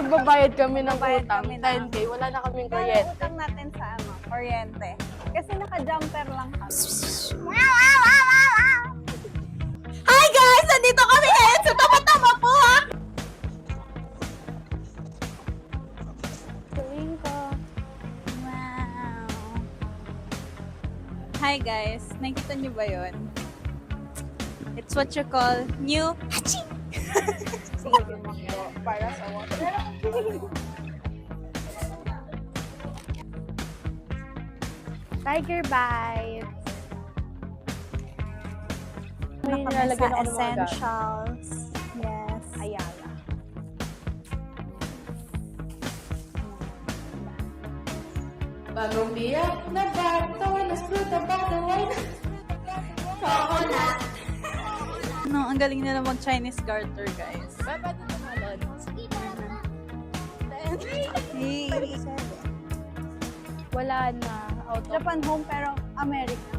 Magbabayad kami ng Magbabayad utang. kami ng- 10K, wala na kaming Kaya kuryente. utang natin sa kuryente. Kasi naka-jumper lang kami. Hi guys! Nandito kami ngayon sa Tama-Tama po ha! Tingin ko. Wow! Hi guys! Nakita niyo ba yun? It's what you call new Hachi! Sige, gumakbo para sa water. Tiger Bites. May Kami nilalagyan sa ako ng mga gamit. essentials. Yes. Ayala. Bagong biyak na bato, nasluta ba the wine? Coconut. No, ang galing nila mag-Chinese garter, guys. Baba na tumalon. Hey. Wala na. Out of Japan home pero America.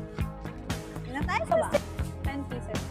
Yun na tayo sa ba? 10 pieces.